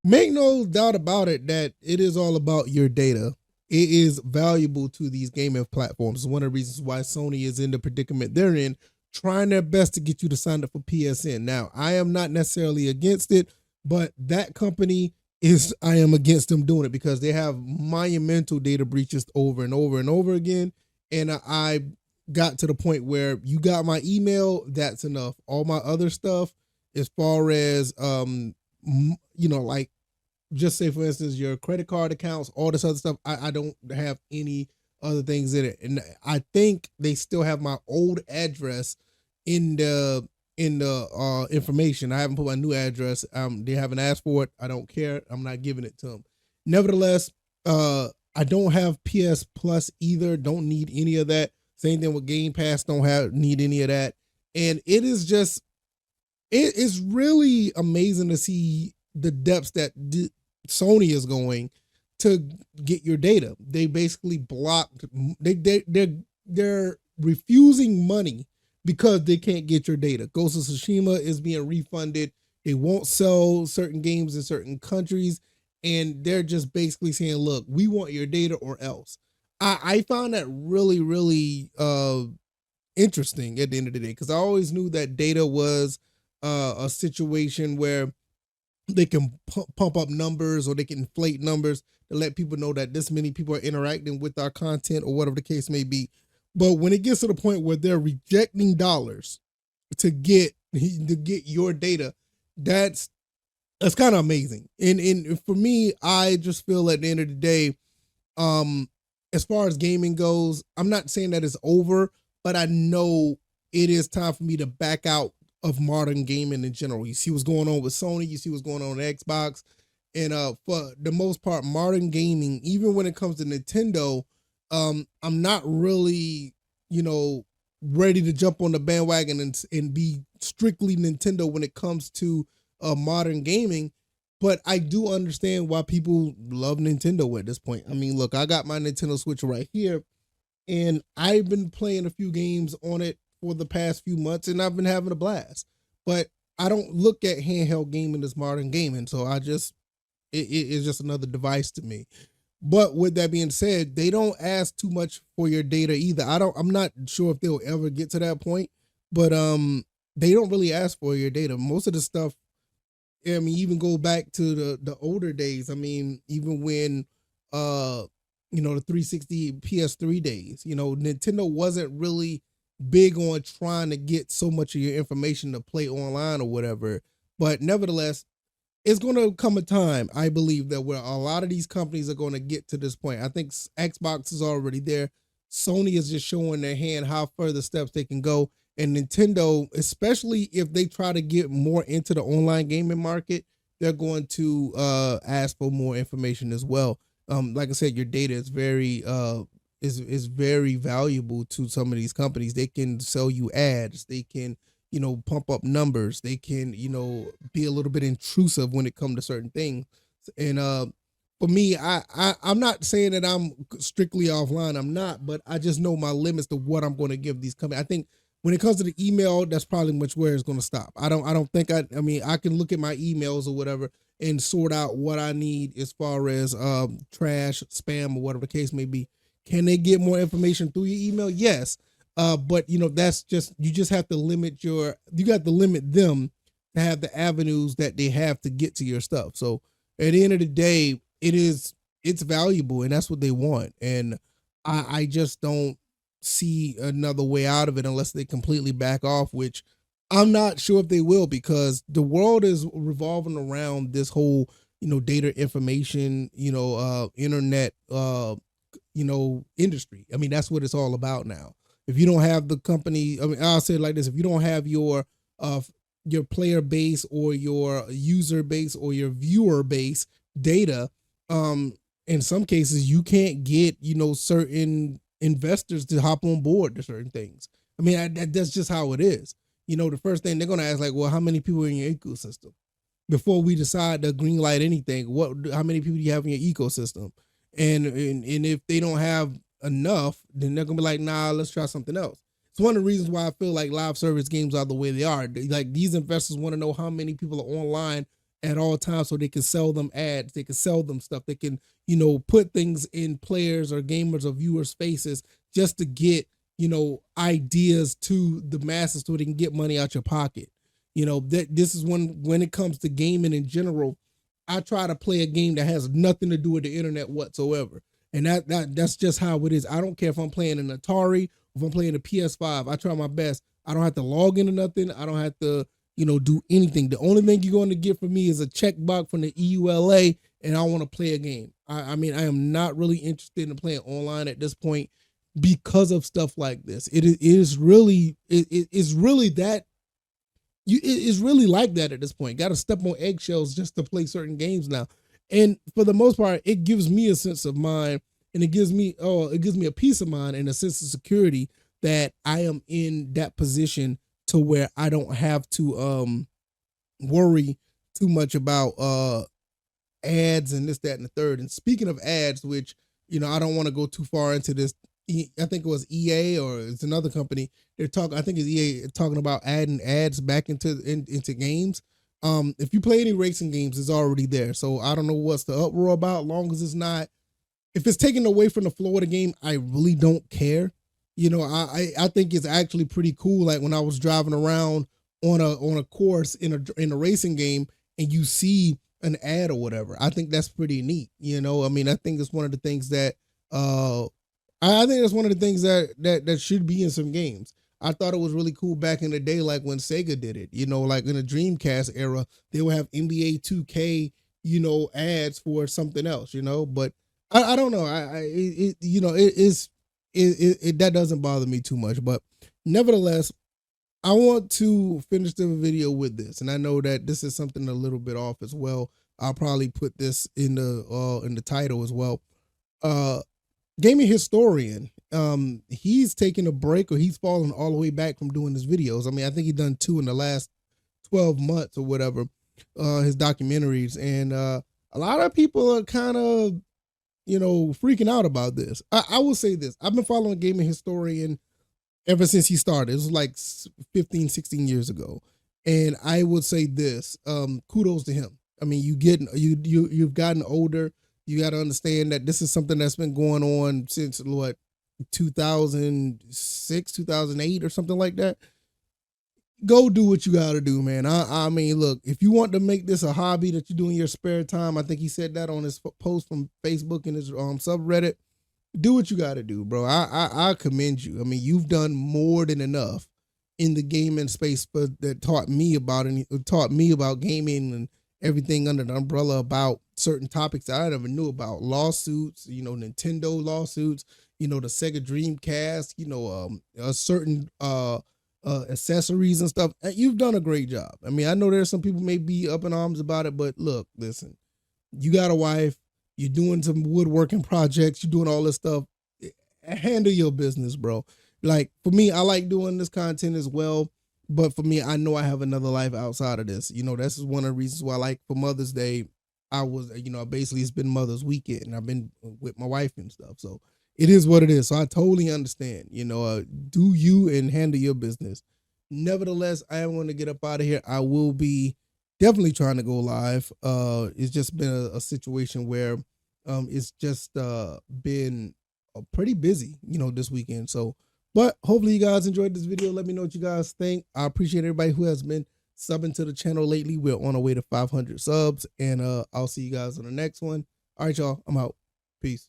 Make no doubt about it that it is all about your data. It is valuable to these gaming platforms. It's one of the reasons why Sony is in the predicament they're in, trying their best to get you to sign up for PSN. Now, I am not necessarily against it, but that company is, I am against them doing it because they have monumental data breaches over and over and over again. And I got to the point where you got my email, that's enough. All my other stuff, as far as like, just say for instance your credit card accounts, all this other stuff, I don't have any other things in it. And I think they still have my old address in the information. I haven't put my new address. They haven't asked for it. I don't care. I'm not giving it to them. Nevertheless, I don't have PS Plus either. Don't need any of that. Same thing with Game Pass. Don't need any of that. And it is really amazing to see the depths that Sony is going to get your data. They basically blocked. They're refusing money because they can't get your data. Ghost of Tsushima is being refunded. They won't sell certain games in certain countries, and they're just basically saying, "Look, we want your data or else." I found that really, really interesting at the end of the day, because I always knew that data was a situation where they can pump up numbers or they can inflate numbers to let people know that this many people are interacting with our content or whatever the case may be. But when it gets to the point where they're rejecting dollars to get your data, that's kind of amazing. And for me, I just feel at the end of the day, as far as gaming goes, I'm not saying that it's over, but I know it is time for me to back out of modern gaming in general. You see what's going on with Sony, you see what's going on with Xbox, and for the most part, modern gaming, even when it comes to Nintendo, I'm not really, ready to jump on the bandwagon and be strictly Nintendo when it comes to modern gaming. But I do understand why people love Nintendo at this point. I mean, look, I got my Nintendo Switch right here, and I've been playing a few games on it for the past few months, and I've been having a blast. But I don't look at handheld gaming as modern gaming, so it's just another device to me. But with that being said, they don't ask too much for your data either. I'm not sure if they'll ever get to that point, but they don't really ask for your data. Most of the stuff, I mean, even go back to the older days. I mean, even when the 360 PS3 days, Nintendo wasn't really big on trying to get so much of your information to play online or whatever. But nevertheless, it's going to come a time, I believe, that where a lot of these companies are going to get to this point. I think Xbox is already there. Sony is just showing their hand how further steps they can go. And Nintendo, especially if they try to get more into the online gaming market, they're going to ask for more information as well. Like I said, your data is very is very valuable to some of these companies. They can sell you ads. They can pump up numbers. They can be a little bit intrusive when it comes to certain things. And for me, I'm not saying that I'm strictly offline. I'm not, but I just know my limits to what I'm going to give these companies. I think when it comes to the email, that's probably much where it's going to stop. I don't think I mean, I can look at my emails or whatever and sort out what I need as far as trash, spam, or whatever the case may be. Can they get more information through your email? Yes. But that's just, you just have to limit you got to limit them to have the avenues that they have to get to your stuff. So at the end of the day, it's valuable, and that's what they want. And I just don't see another way out of it unless they completely back off, which I'm not sure if they will, because the world is revolving around this whole, data information, internet, industry. I mean, that's what it's all about now. If you don't have the company, I mean, I'll say it like this: if you don't have your player base or your user base or your viewer base data, in some cases you can't get certain investors to hop on board to certain things. I mean, that's just how it is. The first thing they're gonna ask, like, well, how many people are in your ecosystem before we decide to green light anything? How many people do you have in your ecosystem? And if they don't have enough, then they're gonna be like, nah, let's try something else. It's one of the reasons why I feel like live service games are the way they are. Like, these investors want to know how many people are online at all times so they can sell them ads, they can sell them stuff, they can, put things in players or gamers or viewers' faces just to get, ideas to the masses so they can get money out your pocket. This is when it comes to gaming in general, I try to play a game that has nothing to do with the internet whatsoever. And that's just how it is. I don't care if I'm playing an Atari, if I'm playing a PS5, I try my best. I don't have to log into nothing. I don't have to, do anything. The only thing you're going to get from me is a checkbox from the EULA, and I want to play a game. I mean, I am not really interested in playing online at this point because of stuff like this. It is really that it's really like that at this point. Got to step on eggshells just to play certain games now. And for the most part, it gives me a sense of mind, and it gives me a peace of mind and a sense of security that I am in that position to where I don't have to worry too much about ads and this, that, and the third. And speaking of ads, which I don't want to go too far into this. I think it was EA or it's another company. I think it's EA talking about adding ads back into games. If you play any racing games, it's already there. So I don't know what's the uproar about. Long as it's not, if it's taken away from the flow of the game, I really don't care. I think it's actually pretty cool. Like when I was driving around on a course in a racing game and you see an ad or whatever, I think that's pretty neat. I mean, I think it's one of the things that I think that's one of the things that should be in some games. I thought it was really cool back in the day, like when Sega did it, like in the Dreamcast era, they would have NBA 2K, ads for something else, but I don't know. That doesn't bother me too much, but nevertheless, I want to finish the video with this. And I know that this is something a little bit off as well. I'll probably put this in the title as well. Gaming historian, he's taking a break, or he's fallen all the way back from doing his videos. I mean, I think he's done 2 in the last 12 months or whatever, his documentaries. And a lot of people are kind of, freaking out about this. I will say this. I've been following Gaming Historian ever since he started. It was like 15, 16 years ago. And I would say this, kudos to him. I mean, you've gotten older. You got to understand that this is something that's been going on since 2006, 2008 or something like that. Go do what you got to do, man. I mean, look, if you want to make this a hobby that you do in your spare time, I think he said that on his post from Facebook and his subreddit. Do what you got to do, bro. I commend you. I mean, you've done more than enough in the gaming space, but that taught me about gaming and everything under the umbrella about certain topics that I never knew about. Lawsuits, Nintendo lawsuits, the Sega Dreamcast, certain accessories and stuff. You've done a great job. I mean, I know there's some people may be up in arms about it, but look, listen, you got a wife, you're doing some woodworking projects, you're doing all this stuff. Handle your business, bro. Like for me, I like doing this content as well. But for me, I know I have another life outside of this. This is one of the reasons why, like for Mother's Day, I was, basically it's been Mother's Weekend and I've been with my wife and stuff. So it is what it is. So I totally understand, do you and handle your business. Nevertheless, I am going to get up out of here. I will be definitely trying to go live. It's just been a situation where it's just been pretty busy, this weekend. So, but hopefully you guys enjoyed this video. Let me know what you guys think. I appreciate everybody who has been subbing to the channel lately. We're on our way to 500 subs, and I'll see you guys on the next one. All right, y'all. I'm out. Peace.